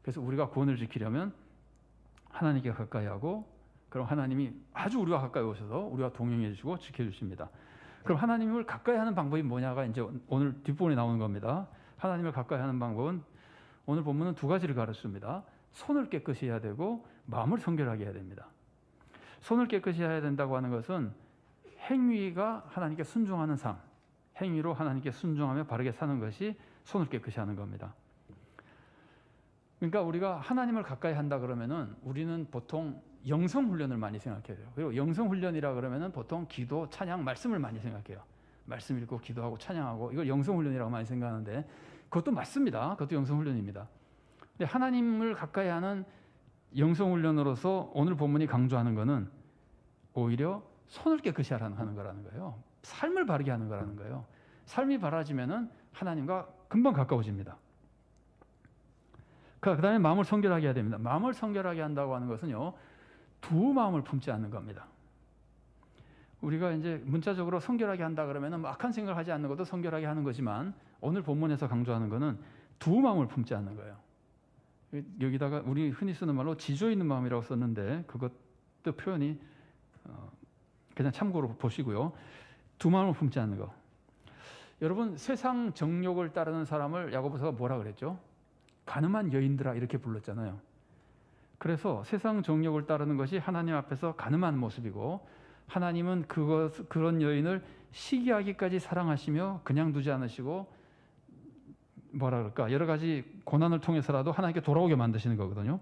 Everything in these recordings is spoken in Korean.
그래서 우리가 구원을 지키려면 하나님께 가까이 하고, 그럼 하나님이 아주 우리와 가까이 오셔서 우리와 동행해 주시고 지켜주십니다. 그럼 하나님을 가까이 하는 방법이 뭐냐가 이제 오늘 뒷부분에 나오는 겁니다. 하나님을 가까이 하는 방법은 오늘 본문은 두 가지를 가르칩니다. 손을 깨끗이 해야 되고 마음을 성결하게 해야 됩니다. 손을 깨끗이 해야 된다고 하는 것은 행위가 하나님께 순종하는 삶, 행위로 하나님께 순종하며 바르게 사는 것이 손을 깨끗이 하는 겁니다. 그러니까 우리가 하나님을 가까이 한다 그러면은 우리는 보통 영성 훈련을 많이 생각해요. 그리고 영성 훈련이라 그러면은 보통 기도, 찬양, 말씀을 많이 생각해요. 말씀 읽고 기도하고 찬양하고 이걸 영성 훈련이라고 많이 생각하는데 그것도 맞습니다. 그것도 영성 훈련입니다. 근데 하나님을 가까이 하는 영성 훈련으로서 오늘 본문이 강조하는 것은 오히려 손을 깨끗이 하는 거라는 거예요. 삶을 바르게 하는 거라는 거예요. 삶이 바라지면은 하나님과 금방 가까워집니다. 그 다음에 마음을 성결하게 해야 됩니다. 마음을 성결하게 한다고 하는 것은요, 두 마음을 품지 않는 겁니다. 우리가 이제 문자적으로 성결하게 한다 그러면 악한 생각을 하지 않는 것도 성결하게 하는 거지만 오늘 본문에서 강조하는 것은 두 마음을 품지 않는 거예요. 여기다가 우리 흔히 쓰는 말로 지조 있는 마음이라고 썼는데 그것도 표현이 그냥 참고로 보시고요. 두 마음을 품지 않는 거. 여러분, 세상 정욕을 따르는 사람을 야고보서가 뭐라 그랬죠? 가늠한 여인들아 이렇게 불렀잖아요. 그래서 세상 정욕을 따르는 것이 하나님 앞에서 가늠한 모습이고 하나님은 그런 여인을 시기하기까지 사랑하시며 그냥 두지 않으시고 뭐라 그럴까 여러 가지 고난을 통해서라도 하나님께 돌아오게 만드시는 거거든요.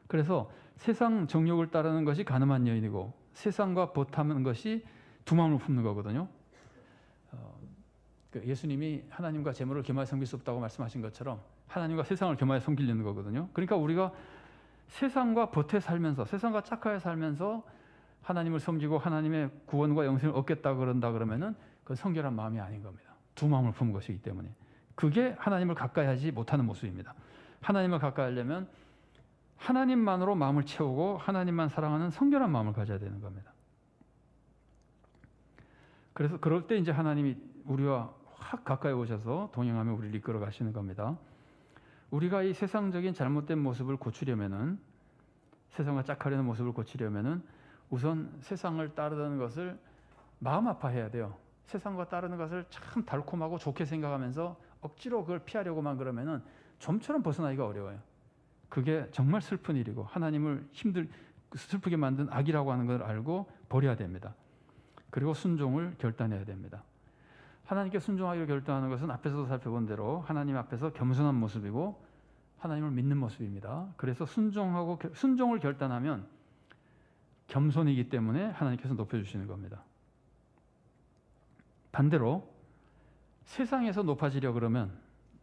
그래서 세상 정욕을 따르는 것이 가늠한 여인이고 세상과 벗하는 것이 두 마음을 품는 거거든요. 예수님이 하나님과 재물을 겸하여 섬길 수 없다고 말씀하신 것처럼 하나님과 세상을 겸하여 섬기려는 거거든요. 그러니까 우리가 세상과 벗해 살면서 세상과 짝하여 살면서 하나님을 섬기고 하나님의 구원과 영생을 얻겠다 그런다 그러면은 그건 성결한 마음이 아닌 겁니다. 두 마음을 품은 것이기 때문에 그게 하나님을 가까이 하지 못하는 모습입니다. 하나님을 가까이 하려면 하나님만으로 마음을 채우고 하나님만 사랑하는 성결한 마음을 가져야 되는 겁니다. 그래서 그럴 때 이제 하나님이 우리와 확 가까이 오셔서 동행하며 우리를 이끌어 가시는 겁니다. 우리가 이 세상적인 잘못된 모습을 고치려면은 세상과 짝하려는 모습을 고치려면은 우선 세상을 따르는 것을 마음 아파해야 돼요. 세상과 따르는 것을 참 달콤하고 좋게 생각하면서 억지로 그걸 피하려고만 그러면은 좀처럼 벗어나기가 어려워요. 그게 정말 슬픈 일이고 하나님을 슬프게 만든 악이라고 하는 걸 알고 버려야 됩니다. 그리고 순종을 결단해야 됩니다. 하나님께 순종하기로 결단하는 것은 앞에서도 살펴본 대로 하나님 앞에서 겸손한 모습이고 하나님을 믿는 모습입니다. 그래서 순종을 결단하면 겸손이기 때문에 하나님께서 높여주시는 겁니다. 반대로 세상에서 높아지려 그러면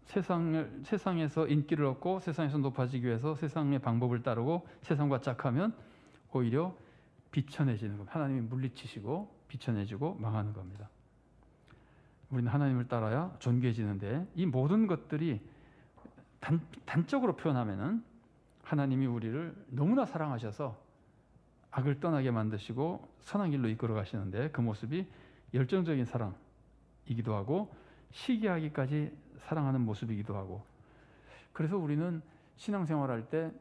세상에서 인기를 얻고 세상에서 높아지기 위해서 세상의 방법을 따르고 세상과 짝하면 오히려 비천해지는 겁니다. 하나님이 물리치시고 비천해지고 망하는 겁니다. 우리는 하나님을 따라야 존귀해지는데 이 모든 것들이 단적으로 표현하면은 하나님이 우리를 너무나 사랑하셔서 악을 떠나게 만드시고 선한 길로 이끌어 가시는데 그 모습이 열정적인 사랑이기도 하고 시기하기까지 사랑하는 모습이기도 하고 그래서 우리는 신앙생활할 때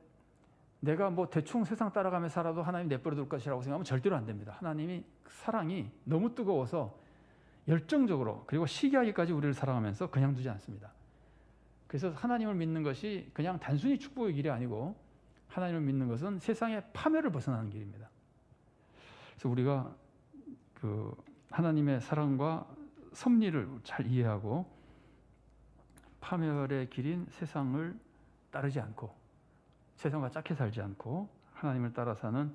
내가 뭐 대충 세상 따라가며 살아도 하나님 내버려 둘 것이라고 생각하면 절대로 안 됩니다. 하나님이 사랑이 너무 뜨거워서 열정적으로 그리고 시기하기까지 우리를 사랑하면서 그냥 두지 않습니다. 그래서 하나님을 믿는 것이 그냥 단순히 축복의 길이 아니고 하나님을 믿는 것은 세상의 파멸을 벗어나는 길입니다. 그래서 우리가 그 하나님의 사랑과 섭리를 잘 이해하고 파멸의 길인 세상을 따르지 않고 세상과 짝해 살지 않고 하나님을 따라 사는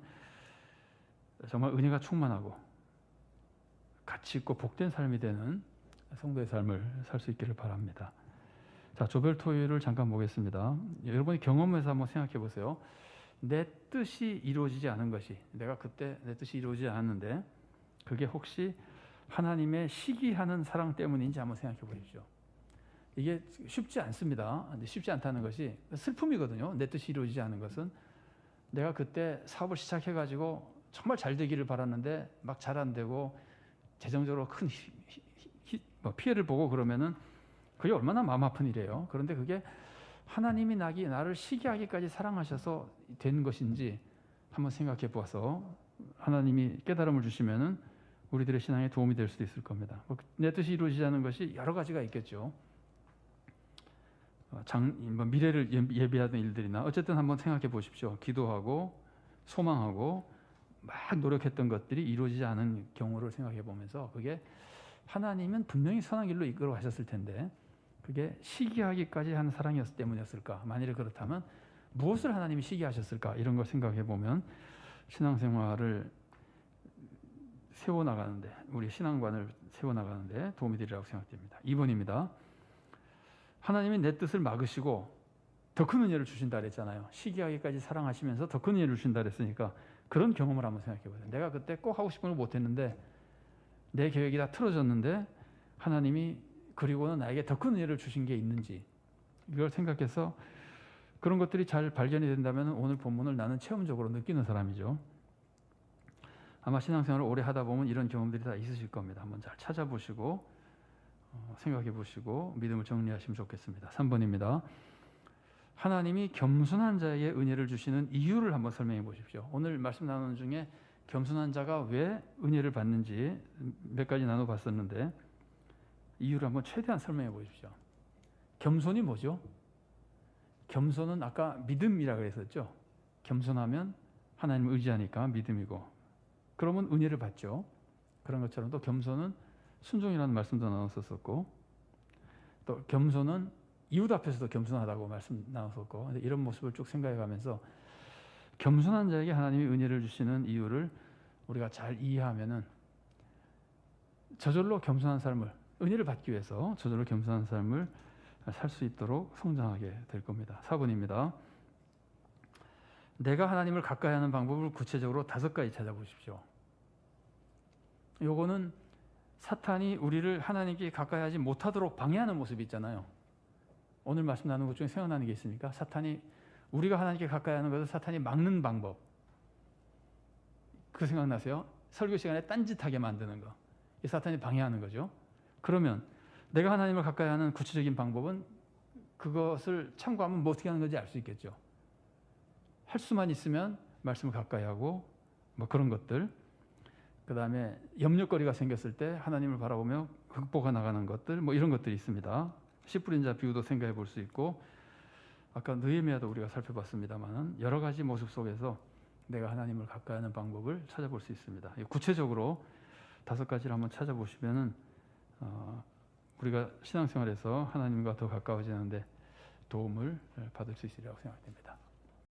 정말 은혜가 충만하고 가치 있고 복된 삶이 되는 성도의 삶을 살 수 있기를 바랍니다. 자, 조별 토요일을 잠깐 보겠습니다. 여러분이 경험해서 한번 생각해 보세요. 내 뜻이 이루어지지 않은 것이 내가 그때 내 뜻이 이루어지지 않았는데 그게 혹시 하나님의 시기하는 사랑 때문인지 한번 생각해 보십시오. 이게 쉽지 않습니다. 쉽지 않다는 것이 슬픔이거든요. 내 뜻이 이루어지지 않은 것은 내가 그때 사업을 시작해가지고 정말 잘 되기를 바랐는데 막 잘 안 되고 재정적으로 큰 피해를 보고 그러면은 그게 얼마나 마음 아픈 일이에요. 그런데 그게 하나님이 나를 시기하기까지 사랑하셔서 된 것인지 한번 생각해 보아서 하나님이 깨달음을 주시면은 우리들의 신앙에 도움이 될 수도 있을 겁니다. 내 뜻이 이루어지지 않는 것이 여러 가지가 있겠죠. 미래를 예비하던 일들이나 어쨌든 한번 생각해 보십시오. 기도하고 소망하고 막 노력했던 것들이 이루어지지 않은 경우를 생각해 보면서 그게 하나님은 분명히 선한 길로 이끌어 가셨을 텐데 그게 시기하기까지 하는 사랑이었기 때문이었을까? 만일에 그렇다면 무엇을 하나님이 시기하셨을까? 이런 걸 생각해 보면 신앙생활을 세워나가는데 우리 신앙관을 세워나가는데 도움이 되리라고 생각됩니다. 2번입니다. 하나님이 내 뜻을 막으시고 더 큰 은혜를 주신다 그랬잖아요. 시기하기까지 사랑하시면서 더 큰 은혜를 주신다 그랬으니까 그런 경험을 한번 생각해 보세요. 내가 그때 꼭 하고 싶은 걸 못했는데 내 계획이 다 틀어졌는데 하나님이 그리고는 나에게 더 큰 은혜를 주신 게 있는지 이걸 생각해서 그런 것들이 잘 발견이 된다면 오늘 본문을 나는 체험적으로 느끼는 사람이죠. 아마 신앙생활을 오래 하다 보면 이런 경험들이 다 있으실 겁니다. 한번 잘 찾아보시고 생각해 보시고 믿음을 정리하시면 좋겠습니다. 3번입니다. 하나님이 겸손한 자에게 은혜를 주시는 이유를 한번 설명해 보십시오. 오늘 말씀 나누는 중에 겸손한 자가 왜 은혜를 받는지 몇 가지 나눠봤었는데 이유를 한번 최대한 설명해 보십시오. 겸손이 뭐죠? 겸손은 아까 믿음이라고 했었죠. 겸손하면 하나님을 의지하니까 믿음이고 그러면 은혜를 받죠. 그런 것처럼 또 겸손은 순종이라는 말씀도 나눴었고 또 겸손은 이웃 앞에서도 겸손하다고 말씀 나눴었고 이런 모습을 쭉 생각해 가면서 겸손한 자에게 하나님이 은혜를 주시는 이유를 우리가 잘 이해하면은 저절로 겸손한 삶을 은혜를 받기 위해서 저절로 겸손한 삶을 살 수 있도록 성장하게 될 겁니다. 4번입니다. 내가 하나님을 가까이 하는 방법을 구체적으로 5가지 찾아보십시오. 요거는 사탄이 우리를 하나님께 가까이 하지 못하도록 방해하는 모습이 있잖아요. 오늘 말씀 나눈 것 중에 생각나는 게 있습니까? 사탄이 우리가 하나님께 가까이 하는 것을 사탄이 막는 방법. 그 생각나세요? 설교 시간에 딴짓하게 만드는 거. 이 사탄이 방해하는 거죠. 그러면 내가 하나님을 가까이 하는 구체적인 방법은 그것을 참고하면 뭐 어떻게 하는 건지 알 수 있겠죠. 할 수만 있으면 말씀을 가까이 하고 뭐 그런 것들. 그 다음에 염려거리가 생겼을 때 하나님을 바라보며 극복해 나가는 것들 뭐 이런 것들이 있습니다. 씨 뿌린 자 비유도 생각해 볼 수 있고 아까 느헤미야도 우리가 살펴봤습니다만 여러 가지 모습 속에서 내가 하나님을 가까이 하는 방법을 찾아볼 수 있습니다. 구체적으로 5가지를 한번 찾아보시면은 우리가 신앙생활에서 하나님과 더 가까워지는데 도움을 받을 수 있으리라고 생각됩니다.